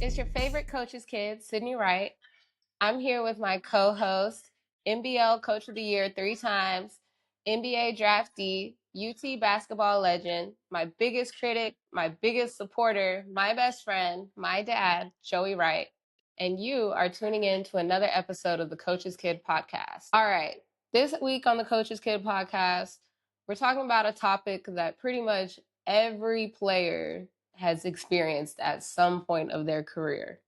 It's your favorite coach's kid, Sydney Wright. I'm here with my co-host, NBL Coach of the Year 3 times, NBA draftee, UT basketball legend, my biggest critic, my biggest supporter, my best friend, my dad, Joey Wright. And you are tuning in to another episode of the Coach's Kid podcast. All right, this week on the Coach's Kid podcast, we're talking about a topic that pretty much every player has experienced at some point of their career.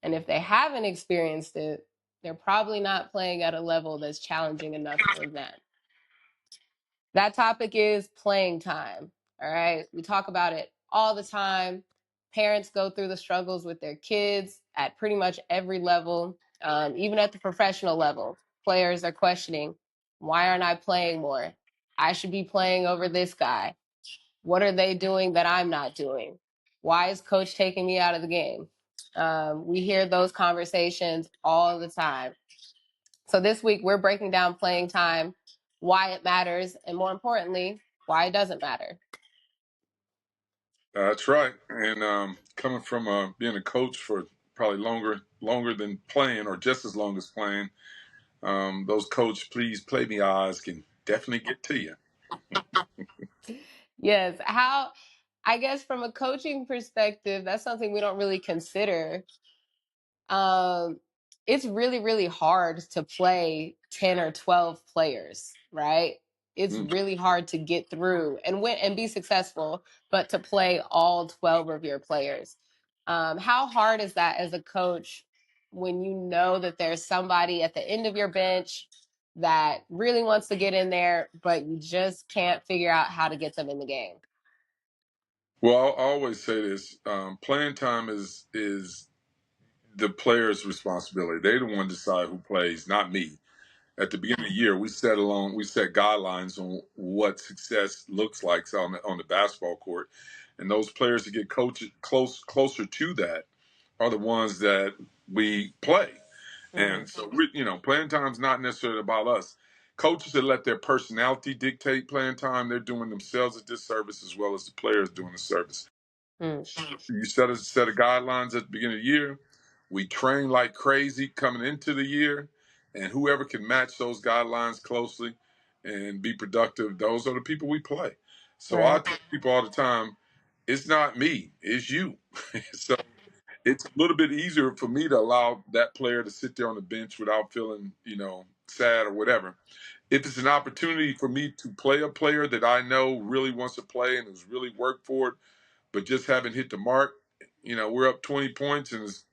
And if they haven't experienced it, they're probably not playing at a level that's challenging enough for them. That topic is playing time. All right. We talk about it all the time. Parents go through the struggles with their kids at pretty much every level, even at the professional level. Players are questioning, why aren't I playing more? I should be playing over this guy. What are they doing that I'm not doing? Why is coach taking me out of the game? We hear those conversations all the time. So this week we're breaking down playing time, why it matters, and more importantly, why it doesn't matter. That's right. And coming from being a coach for probably longer than playing, or just as long as playing, those coach please play me eyes can definitely get to you. Yes, I guess from a coaching perspective, that's something we don't really consider. It's really, really hard to play 10 or 12 players, right? It's really hard to get through and win and be successful, but to play all 12 of your players. How hard is that as a coach when you know that there's somebody at the end of your bench that really wants to get in there, but you just can't figure out how to get them in the game? Well, I always say this: playing time is the player's responsibility. They're the one to decide who plays, not me. At the beginning of the year, we set guidelines on what success looks like on the basketball court, and those players that get closer to that are the ones that we play. And so playing time is not necessarily about us. Coaches that let their personality dictate playing time, they're doing themselves a disservice as well as the players doing a service. You set a set of guidelines at the beginning of the year. We train like crazy coming into the year, and whoever can match those guidelines closely and be productive, those are the people we play. So I tell people all the time, it's not me, it's you. So it's a little bit easier for me to allow that player to sit there on the bench without feeling, sad or whatever. If it's an opportunity for me to play a player that I know really wants to play and has really worked for it, but just haven't hit the mark, we're up 20 points and it's,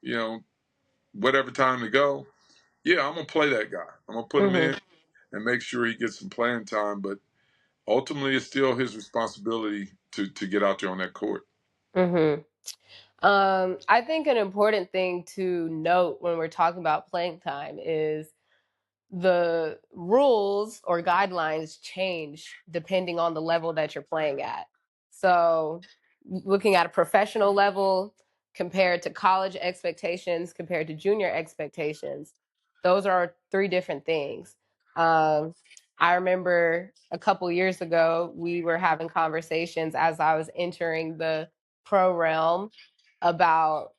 whatever time to go. Yeah, I'm going to play that guy. I'm going to put him in and make sure he gets some playing time. But ultimately, it's still his responsibility to get out there on that court. I think an important thing to note when we're talking about playing time is the rules or guidelines change depending on the level that you're playing at. So, looking at a professional level compared to college expectations, compared to junior expectations, those are three different things. I remember a couple years ago, we were having conversations as I was entering the pro realm about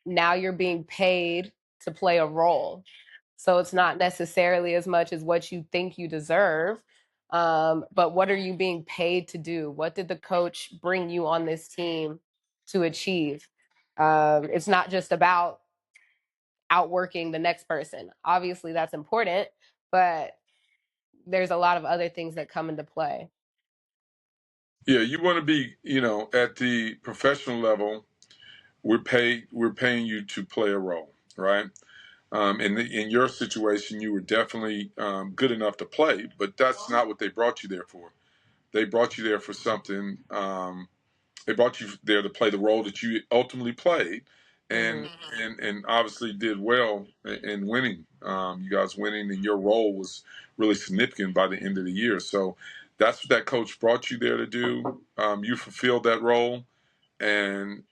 now you're being paid to play a role. So it's not necessarily as much as what you think you deserve, but what are you being paid to do? What did the coach bring you on this team to achieve? It's not just about outworking the next person. Obviously, that's important, but there's a lot of other things that come into play. Yeah, you want to be, at the professional level, we're paying you to play a role, right? In your situation, you were definitely good enough to play, but that's not what they brought you there for. They brought you there for something. They brought you there to play the role that you ultimately played, and and obviously did well in winning. You guys winning, and your role was really significant by the end of the year. So that's what that coach brought you there to do. You fulfilled that role, and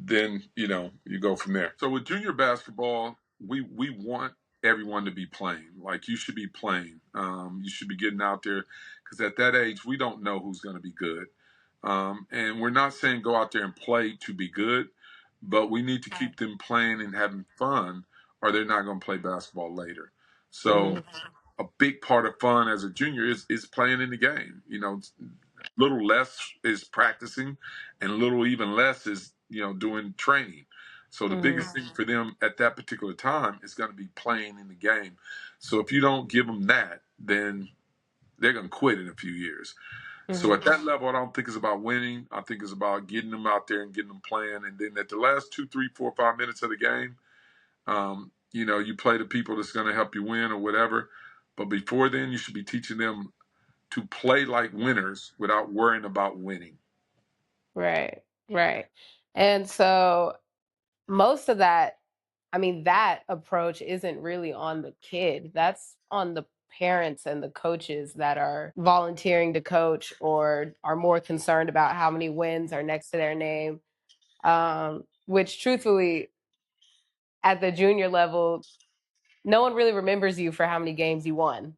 then you go from there. So with junior basketball, we want everyone to be playing. Like, you should be playing. You should be getting out there, because at that age we don't know who's going to be good. And we're not saying go out there and play to be good, but we need to keep them playing and having fun, or they're not going to play basketball later. So a big part of fun as a junior is playing in the game. You know, little less is practicing, and little even less is doing training. So the biggest thing for them at that particular time is going to be playing in the game. So if you don't give them that, then they're going to quit in a few years. So at that level, I don't think it's about winning. I think it's about getting them out there and getting them playing. And then at the last 2, 3, 4, 5 minutes of the game, you play the people that's going to help you win or whatever. But before then, you should be teaching them to play like winners without worrying about winning. Right, right. And so most of that, I mean, that approach isn't really on the kid. That's on the parents and the coaches that are volunteering to coach or are more concerned about how many wins are next to their name. Which truthfully, at the junior level, no one really remembers you for how many games you won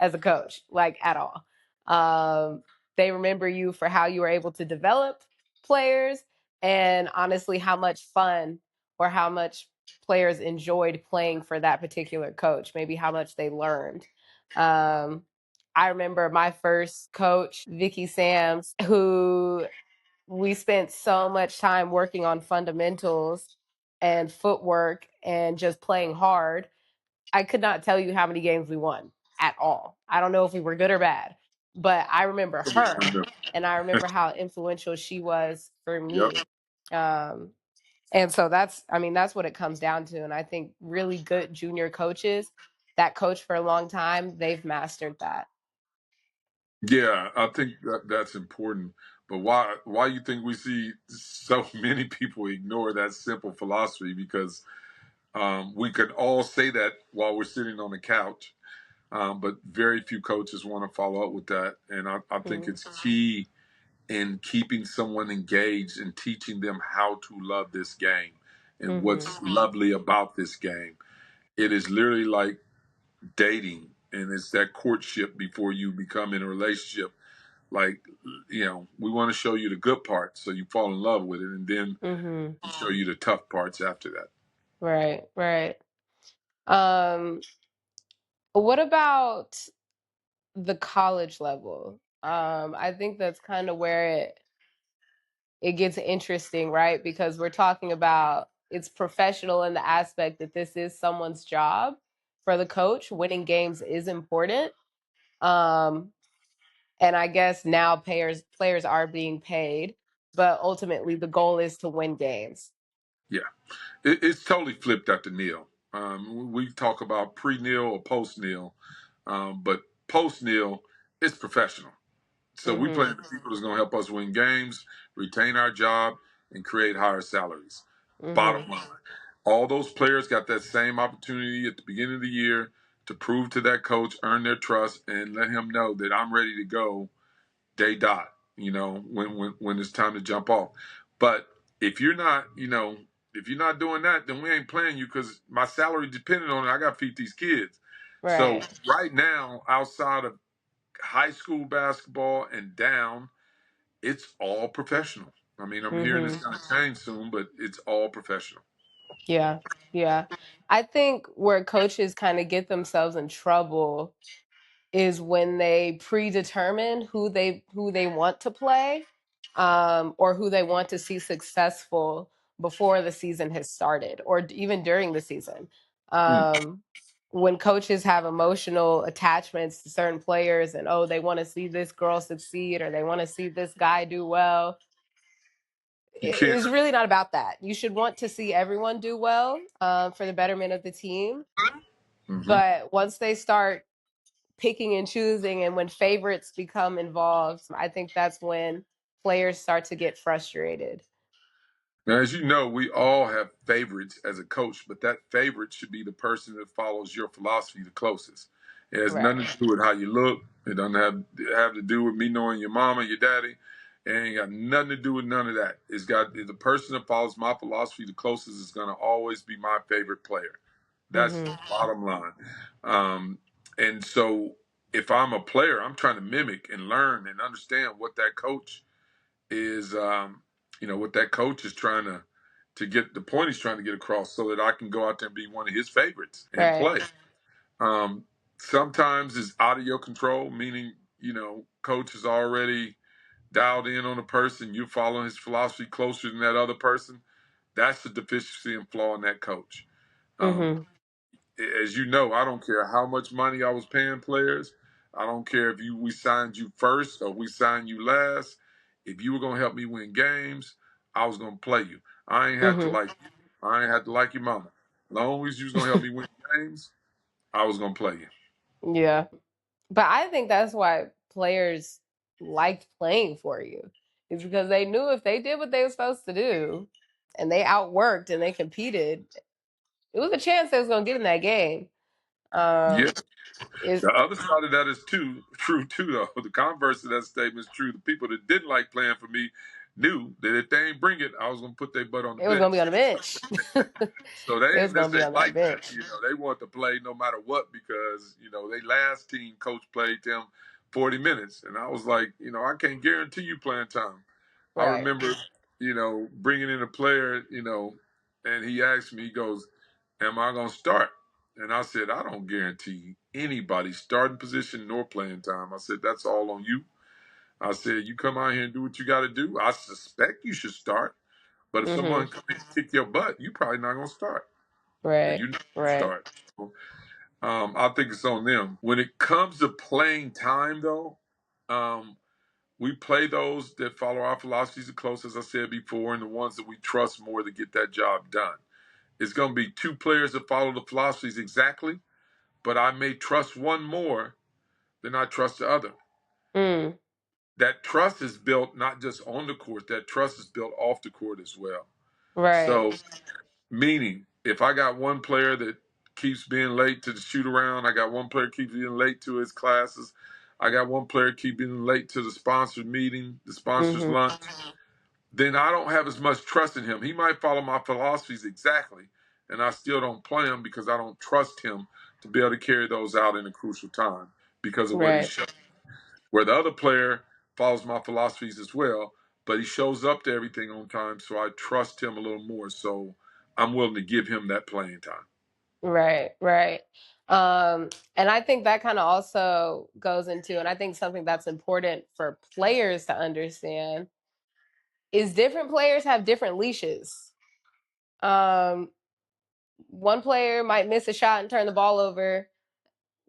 as a coach, like at all. They remember you for how you were able to develop players and honestly how much fun or how much players enjoyed playing for that particular coach, maybe how much they learned. Um, I remember my first coach, Vicky Sams, who we spent so much time working on fundamentals and footwork and just playing hard. I could not tell you how many games we won at all. I don't know if we were good or bad, but I remember her and I remember how influential she was for Yep. me. Um, and so that's what it comes down to. And I think really good junior coaches that coach for a long time, they've mastered that. Yeah, I think that's important. But why you think we see so many people ignore that simple philosophy? Because we could all say that while we're sitting on the couch, but very few coaches want to follow up with that. And I think it's key in keeping someone engaged and teaching them how to love this game and what's lovely about this game. It is literally like dating, and it's that courtship before you become in a relationship. Like, we want to show you the good parts so you fall in love with it, and then show you the tough parts after that. Right, right. Um, what about the college level? I think that's kind of where it gets interesting, right? Because we're talking about it's professional in the aspect that this is someone's job for the coach. Winning games is important. Um, and I guess now players are being paid, but ultimately the goal is to win games. Yeah, it's totally flipped at the nil. We talk about pre-nil or post-nil, but post-nil, it's professional. So we play the people that's going to help us win games, retain our job, and create higher salaries. Bottom line, all those players got that same opportunity at the beginning of the year to prove to that coach, earn their trust, and let him know that I'm ready to go day dot. When it's time to jump off. But if you're not, if you're not doing that, then we ain't playing you because my salary depending on it. I got to feed these kids. So Right. right now, outside of high school basketball and down, it's all professional. I mean, I'm hearing it's going to change soon, but it's all professional. Yeah. Yeah. I think where coaches kind of get themselves in trouble is when they predetermine who they want to play, or who they want to see successful before the season has started or even during the season. Mm. When coaches have emotional attachments to certain players and they want to see this girl succeed or they want to see this guy do well, You can't. it's really not about that. You should want to see everyone do well, for the betterment of the team. Mm-hmm. But once they start picking and choosing and when favorites become involved, I think that's when players start to get frustrated. Now, as you know, we all have favorites as a coach, but that favorite should be the person that follows your philosophy the closest. It has nothing Right. to do with how you look. It doesn't have to do with me knowing your mama, your daddy. It ain't got nothing to do with none of that. It's got the person that follows my philosophy the closest is going to always be my favorite player. That's the bottom line. Um, and so, if I'm a player, I'm trying to mimic and learn and understand what that coach is. What that coach is trying to to get the point he's trying to get across so that I can go out there and be one of his favorites and Right. play. Sometimes it's out of your control, meaning, coach is already dialed in on a person, you're following his philosophy closer than that other person. That's the deficiency and flaw in that coach. Um, as you know, I don't care how much money I was paying players. I don't care if we signed you first or we signed you last. If you were gonna help me win games, I was gonna play you. I ain't have to like you. I ain't have to like your mama. As long as you was gonna help me win games, I was gonna play you. Yeah. But I think that's why players liked playing for you. Is because they knew if they did what they were supposed to do and they outworked and they competed, it was a chance they was gonna get in that game. Yeah. Is The other side of that is true too, though. The converse of that statement is true. The people that didn't like playing for me knew that if they ain't bring it, I was gonna put their butt on the it was gonna bench. be on the bench. So they It was didn't gonna be necessarily on that like that. bench. They want to play no matter what because they last team coach played them 40 minutes, and I was like, I can't guarantee you playing time. I Right. remember, bringing in a player, and he asked me, he goes, "Am I gonna start?" And I said, "I don't guarantee anybody starting position nor playing time." I said, "That's all on you." I said, "You come out here and do what you got to do. I suspect you should start, but if someone come in and kick your butt, you probably not gonna start. Right. You not gonna Right. start." So, I think it's on them. When it comes to playing time, though, we play those that follow our philosophies the close, as I said before, and the ones that we trust more to get that job done. It's going to be two players that follow the philosophies exactly, but I may trust one more than I trust the other. That trust is built not just on the court, that trust is built off the court as well. Right. So, meaning, if I got one player that keeps being late to the shoot around, I got one player keeps being late to his classes, I got one player keep being late to the sponsored meeting, the sponsor's lunch, then I don't have as much trust in him. He might follow my philosophies exactly, and I still don't play him because I don't trust him to be able to carry those out in a crucial time because of what he Right. shows. Where the other player follows my philosophies as well, but he shows up to everything on time, so I trust him a little more. So I'm willing to give him that playing time. Right, right. And I think that kind of also goes into, and I think something that's important for players to understand is different players have different leashes. Um, one player might miss a shot and turn the ball over.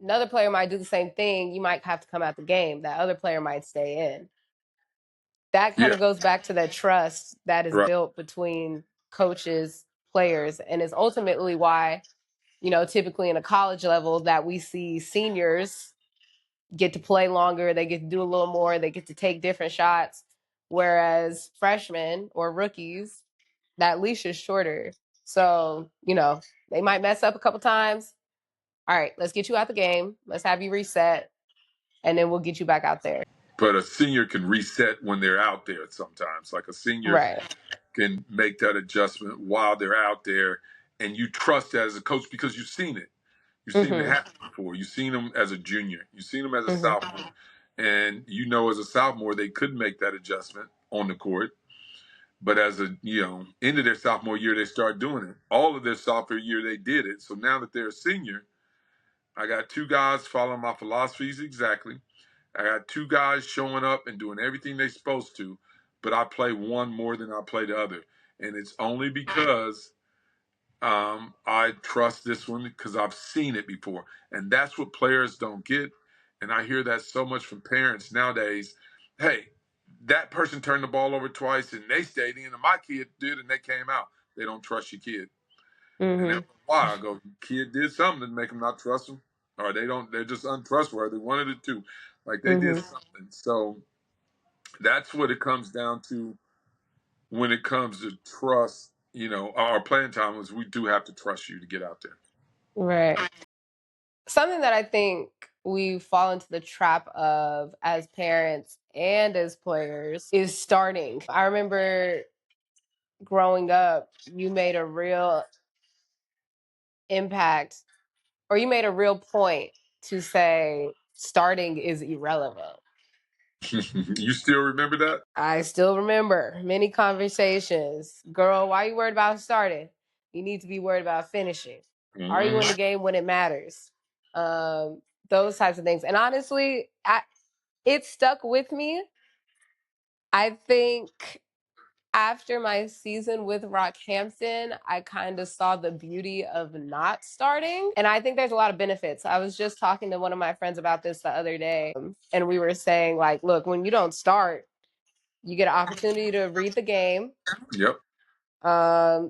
Another player might do the same thing. You might have to come out the game. That other player might stay in. That kind Yeah, of goes back to that trust that is right. built between coaches, players, and is ultimately why, typically in a college level that we see seniors get to play longer, they get to do a little more, they get to take different shots. Whereas freshmen or rookies, that leash is shorter. So, they might mess up a couple times. All right, let's get you out the game. Let's have you reset, and then we'll get you back out there. But a senior can reset when they're out there sometimes. Like a senior Right. can make that adjustment while they're out there, and you trust that as a coach because you've seen it. You've seen it happen before. You've seen them as a junior. You've seen them as a sophomore. And as a sophomore, they couldn't make that adjustment on the court. But as into their sophomore year, they start doing it. All of their sophomore year, they did it. So now that they're a senior, I got two guys following my philosophies exactly. I got two guys showing up and doing everything they're supposed to, but I play one more than I play the other. And it's only because I trust this one because I've seen it before. And that's what players don't get. And I hear that so much from parents nowadays. Hey, that person turned the ball over twice and they stayed in, and my kid did and they came out. They don't trust your kid. And that's why I go, kid did something to make them not trust them. Or they're just untrustworthy. One of the two. Like they did something. So that's what it comes down to when it comes to trust, our playing time is we do have to trust you to get out there. Right. Something that I think we fall into the trap of as parents and as players is starting. I remember growing up, you made a real impact or you made a real point to say starting is irrelevant. You still remember that? I still remember many conversations. Girl, why are you worried about starting? You need to be worried about finishing. Are you in the Mm-hmm. game when it matters? Those types of things. And honestly, it stuck with me. I think after my season with Rockhampton, I kind of saw the beauty of not starting. And I think there's a lot of benefits. I was just talking to one of my friends about this the other day, and we were saying, like, look, when you don't start, you get an opportunity to read the game, Yep.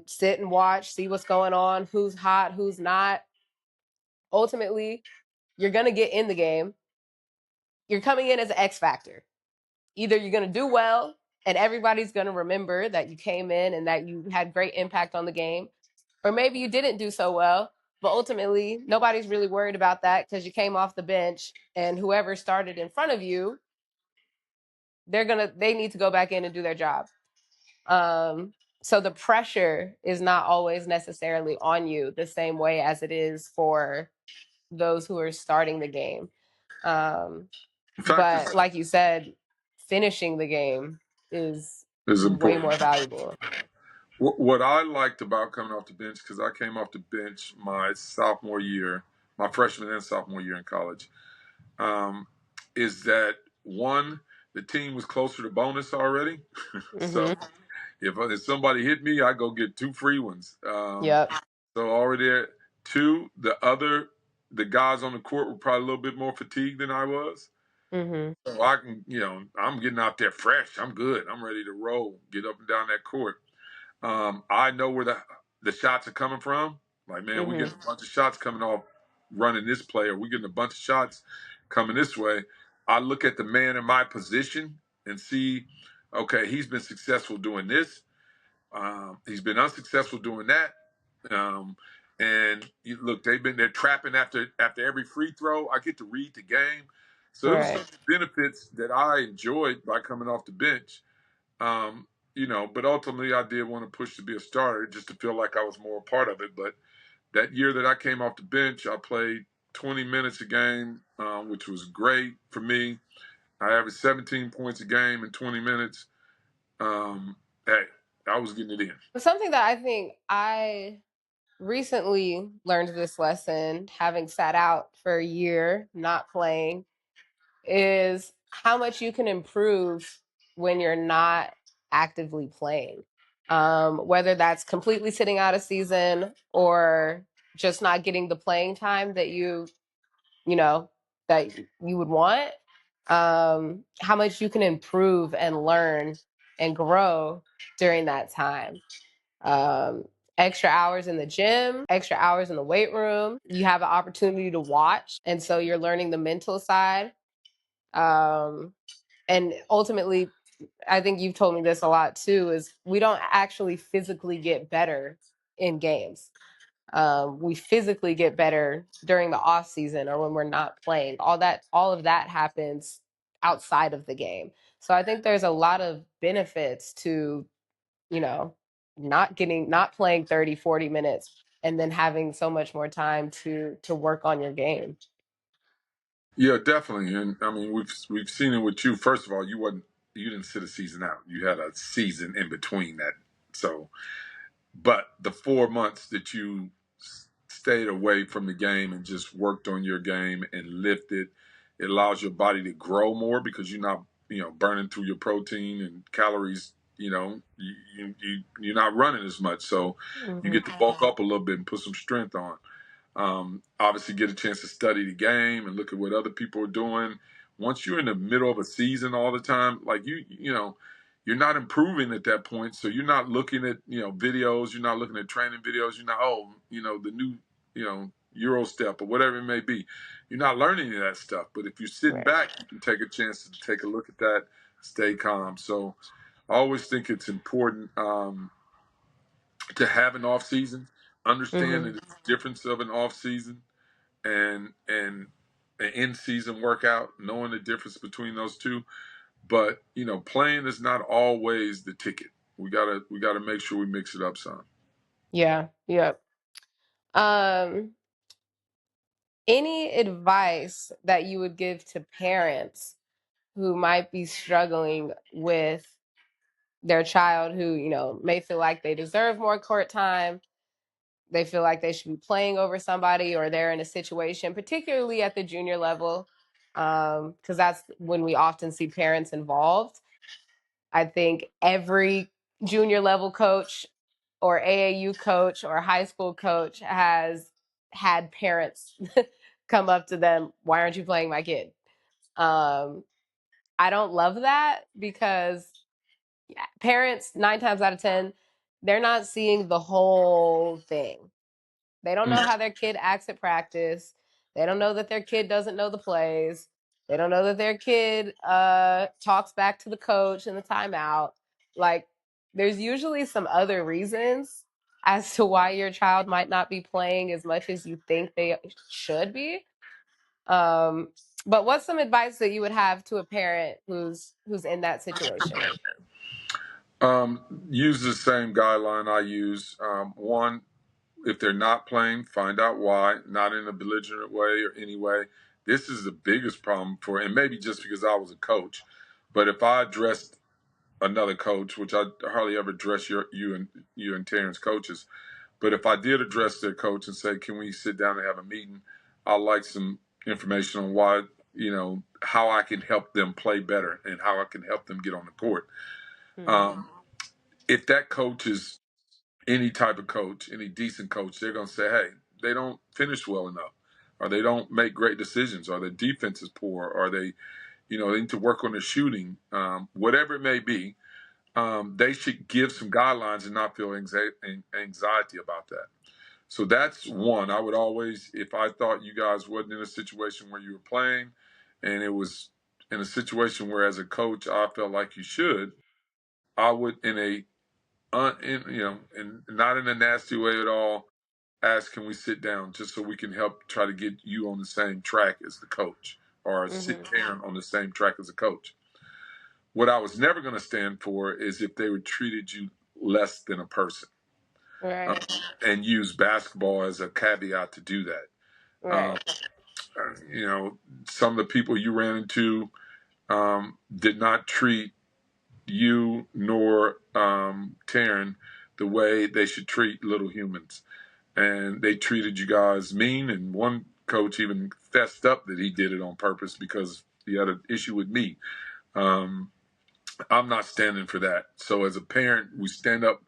sit and watch, see what's going on, who's hot, who's not. Ultimately, you're going to get in the game. You're coming in as an X factor. Either you're going to do well and everybody's going to remember that you came in and that you had great impact on the game, or maybe you didn't do so well, but ultimately nobody's really worried about that because you came off the bench and whoever started in front of you, they need to go back in and do their job. Um, so the pressure is not always necessarily on you the same way as it is for those who are starting the game. Um, In fact, but like you said, finishing the game is way important. more valuable. What I liked about coming off the bench, because I came off the bench my sophomore year, my freshman and sophomore year in college, um, is that one, the team was closer to bonus already. So Mm-hmm. if somebody hit me, I go get two free ones. Yep. So already there. Two, the guys on the court were probably a little bit more fatigued than I was. Mm-hmm. So I can, I'm getting out there fresh. I'm good. I'm ready to roll, get up and down that court. I know where the shots are coming from. Like, man, we Mm-hmm. getting a bunch of shots coming off running this play, or we getting a bunch of shots coming this way. I look at the man in my position and see, okay, he's been successful doing this. He's been unsuccessful doing that. Um, and look, they're trapping after every free throw. I get to read the game. So there was some Right. benefits that I enjoyed by coming off the bench. Um, but ultimately I did want to push to be a starter just to feel like I was more a part of it. But that year that I came off the bench, I played 20 minutes a game, which was great for me. I averaged 17 points a game in 20 minutes. Hey, I was getting it in. Something that I think I recently learned this lesson, having sat out for a year not playing, is how much you can improve when you're not actively playing. Whether that's completely sitting out a season or just not getting the playing time that you know, that you would want. How much you can improve and learn and grow during that time. Extra hours in the gym, extra hours in the weight room. You have an opportunity to watch. And so you're learning the mental side. Um, and ultimately, I think you've told me this a lot too, is we don't actually physically get better in games. We physically get better during the off season or when we're not playing. All of that happens outside of the game. So I think there's a lot of benefits to, you know, not playing 30, 40 minutes and then having so much more time to work on your game. Yeah, definitely. And I mean, we've seen it with you. First of all, you didn't sit a season out. You had a season in between that. So, but the 4 months that you stayed away from the game and just worked on your game and lifted, it allows your body to grow more because you're not, burning through your protein and calories. You're not running as much, so you Mm-hmm. get to bulk up a little bit and put some strength on. Obviously, get a chance to study the game and look at what other people are doing. Once you're in the middle of a season all the time, like you're not improving at that point. So you're not looking at videos. You're not looking at training videos. You're not the new Euro step or whatever it may be. You're not learning any of that stuff. But if you're sitting Right. back, you can take a chance to take a look at that, stay calm. So I always think it's important. To have an off season, understand Mm-hmm. the difference of an off season and an in season workout, knowing the difference between those two. But playing is not always the ticket. We gotta make sure we mix it up some. Yeah. Yep. Um, any advice that you would give to parents who might be struggling with their child who, may feel like they deserve more court time. They feel like they should be playing over somebody, or they're in a situation, particularly at the junior level, because that's when we often see parents involved. I think every junior level coach or AAU coach or high school coach has had parents come up to them, why aren't you playing my kid? I don't love that because parents, 9 times out of 10, they're not seeing the whole thing. They don't know how their kid acts at practice. They don't know that their kid doesn't know the plays. They don't know that their kid talks back to the coach in the timeout. Like, there's usually some other reasons as to why your child might not be playing as much as you think they should be. Um, but what's some advice that you would have to a parent who's in that situation? Use the same guideline I use. One, if they're not playing, find out why, not in a belligerent way or any way. This is the biggest problem for, and maybe just because I was a coach, but if I addressed another coach, which I hardly ever address you and Terrence coaches, but if I did address their coach and say, "Can we sit down and have a meeting? I'd like some information on why, how I can help them play better and how I can help them get on the court." Um, if that coach is any type of coach, any decent coach, they're going to say, "Hey, they don't finish well enough, or they don't make great decisions, or their defense is poor, or they need to work on their shooting, whatever it may be." They should give some guidelines and not feel anxiety about that. So that's one. I would always, if I thought you guys wasn't in a situation where you were playing, and it was in a situation where, as a coach, I felt like you should, I would, and not in a nasty way at all, ask, "Can we sit down just so we can help try to get you on the same track as the coach, or sit Karen on the same track as a coach?" What I was never going to stand for is if they would treated you less than a person, Right. and use basketball as a caveat to do that. Um, Right. some of the people you ran into did not treat you nor Taryn the way they should treat little humans. And they treated you guys mean. And one coach even fessed up that he did it on purpose because he had an issue with me. Um, I'm not standing for that. So as a parent, we stand up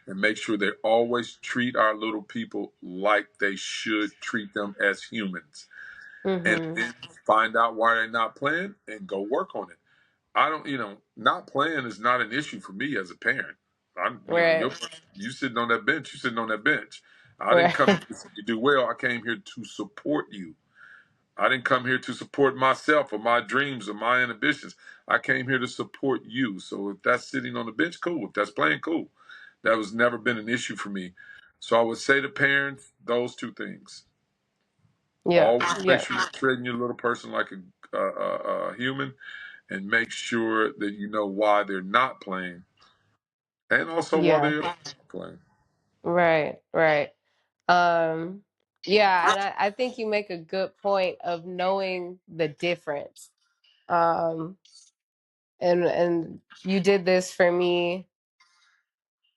and make sure they always treat our little people like they should treat them as humans. And then find out why they're not playing and go work on it. I don't, not playing is not an issue for me as a parent. I'm, Right. you sitting on that bench, you sitting on that bench. I didn't come Right. here to see you do well. I came here to support you. I didn't come here to support myself or my dreams or my ambitions. I came here to support you. So if that's sitting on the bench, cool. If that's playing, cool. That was never been an issue for me. So I would say to parents, those two things. Yeah. Always make Yeah. sure you're treating your little person like a human, and make sure that you know why they're not playing, and also why Yeah. they're playing. Right. Right. Um, yeah, and I think you make a good point of knowing the difference. Um, and you did this for me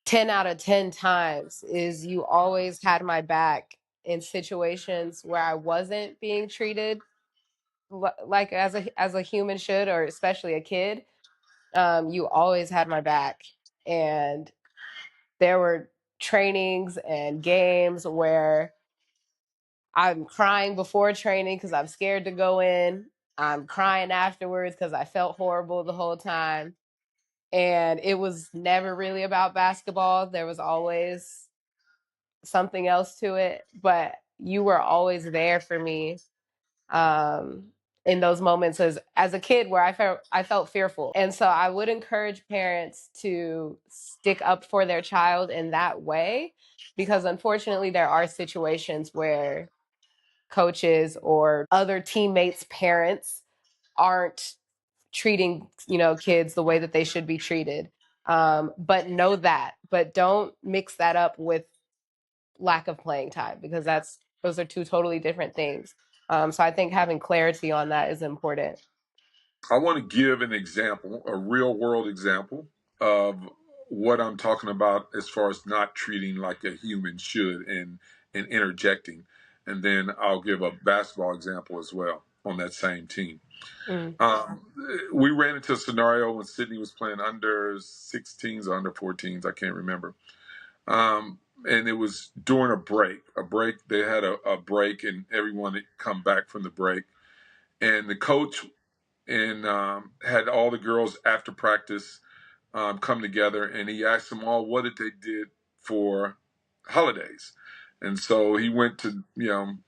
10 out of 10 times is you always had my back in situations where I wasn't being treated like as a human should, or especially a kid. You always had my back. And there were trainings and games where I'm crying before training because I'm scared to go in. I'm crying afterwards because I felt horrible the whole time. And it was never really about basketball. There was always something else to it, but you were always there for me um, in those moments as a kid where I felt fearful. And so I would encourage parents to stick up for their child in that way, because unfortunately there are situations where coaches or other teammates' parents aren't treating kids the way that they should be treated. But know that, but don't mix that up with lack of playing time, because those are two totally different things. So I think having clarity on that is important. I want to give an example, a real world example of what I'm talking about as far as not treating like a human should and interjecting. And then I'll give a basketball example as well on that same team. Mm. Um, we ran into a scenario when Sydney was playing under 16s or under 14s. I can't remember. And it was during a break. They had a break, and everyone had come back from the break. And the coach had all the girls after practice come together, and he asked them all what did they did for holidays. And so he went to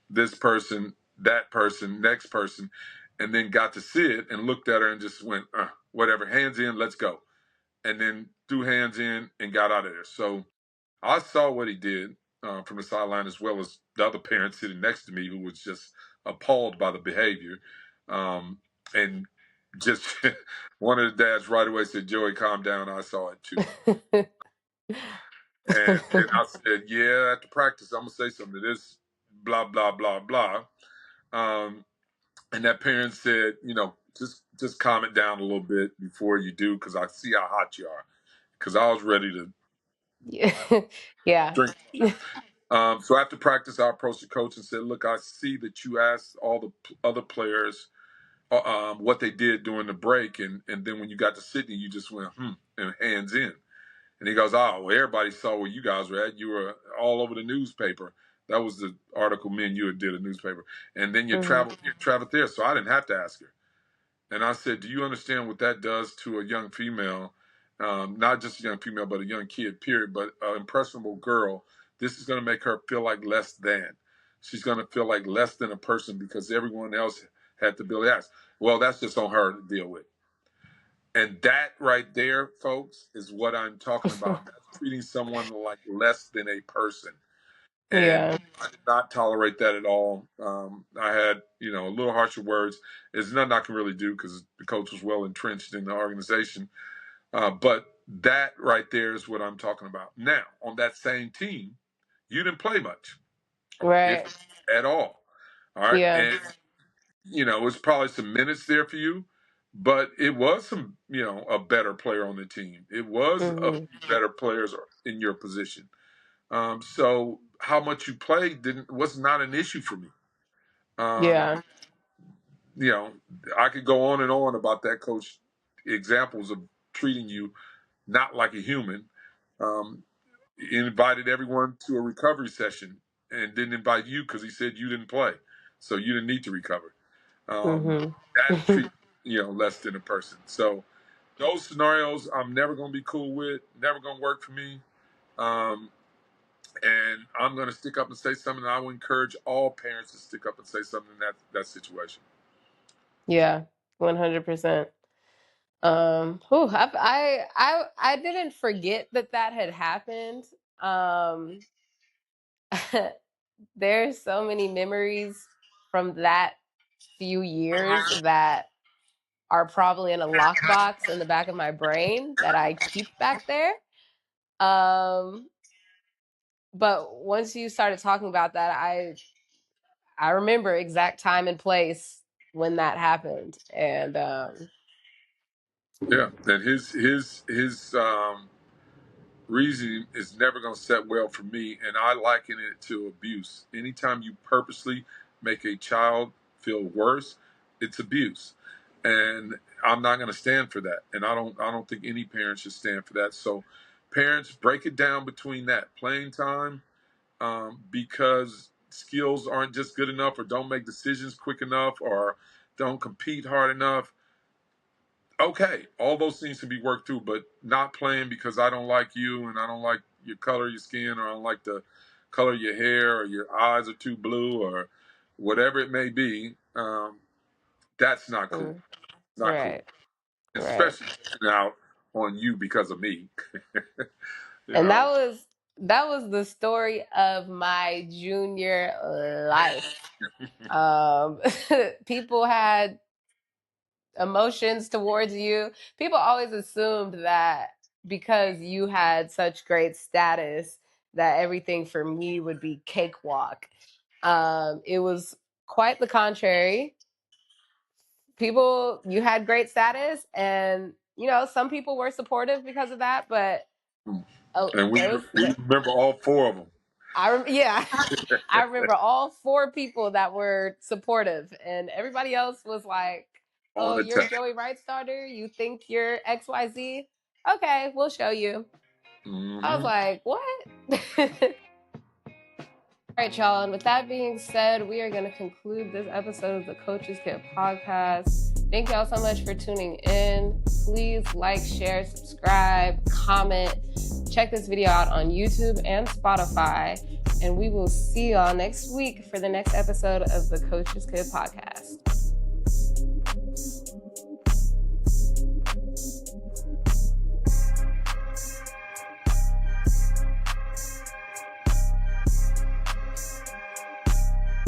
this person, that person, next person, and then got to Sid and looked at her and just went, whatever, hands in, let's go, and then threw hands in and got out of there. So I saw what he did from the sideline, as well as the other parent sitting next to me who was just appalled by the behavior. And just one of the dads right away said, "Joey, calm down. I saw it too." And I said, "Yeah, after practice, I'm going to say something to this, blah, blah, blah, blah." Um, and that parent said, just calm it down a little bit before you do, because I see how hot you are. Because I was ready to Yeah. drink. So after practice, I approached the coach and said, "Look, I see that you asked all the other players what they did during the break, and then when you got to Sydney, you just went and hands in." And he goes, "Oh, well, everybody saw where you guys were at. You were all over the newspaper. That was the article me and you had did a newspaper, and then you traveled there, so I didn't have to ask her." And I said, "Do you understand what that does to a young female? Not just a young female, but a young kid, period, but an impressionable girl. This is going to make her feel like less than. She's going to feel like less than a person because everyone else had the ability to ask. Well, that's just on her to deal with." And that right there, folks, is what I'm talking about. That's treating someone like less than a person. And Yeah. I did not tolerate that at all. I had, a little harsher words. There's nothing I can really do because the coach was well entrenched in the organization. But that right there is what I'm talking about. Now, on that same team, you didn't play much, Right. if at all. All right. Yeah. And, it was probably some minutes there for you, but it was some, a better player on the team. It was a Hmm. few better players in your position. So how much you played was not an issue for me. Um, Yeah. you know, I could go on and on about that coach examples of treating you not like a human. Um, he invited everyone to a recovery session and didn't invite you because he said you didn't play, so you didn't need to recover. Hmm. That treat less than a person. So those scenarios I'm never going to be cool with, never going to work for me. Um, and I'm going to stick up and say something. And I will encourage all parents to stick up and say something in that situation. Yeah. 100%. I didn't forget that had happened. Um, there's so many memories from that few years that are probably in a lockbox in the back of my brain that I keep back there. Um, but once you started talking about that, I remember exact time and place when that happened, and Yeah, and his reasoning is never going to set well for me, and I liken it to abuse. Anytime you purposely make a child feel worse, it's abuse, and I'm not going to stand for that. And I don't think any parent should stand for that. So, parents, break it down between that playing time, because skills aren't just good enough, or don't make decisions quick enough, or don't compete hard enough. Okay, all those things can be worked through, but not playing because I don't like you and I don't like your color of your skin, or I don't like the color of your hair, or your eyes are too blue, or whatever it may be. That's not cool. mm, Not cool, right, right. especially taking it out on you because of me. you And know. that was the story of my junior life. Um, people had emotions towards you. People always assumed that because you had such great status, that everything for me would be cakewalk. It was quite the contrary. people, you had great status, and some people were supportive because of that, but And we remember all four of them. Yeah, I remember all four people that were supportive, and everybody else was like, On "Oh, the you're tech. Joey Wright's daughter. You think you're XYZ? Okay, we'll show you." I was like, "What?" All right, y'all. And with that being said, we are going to conclude this episode of the Coaches Kit podcast. Thank y'all so much for tuning in. Please like, share, subscribe, comment. Check this video out on YouTube and Spotify. And we will see y'all next week for the next episode of the Coaches Kit podcast.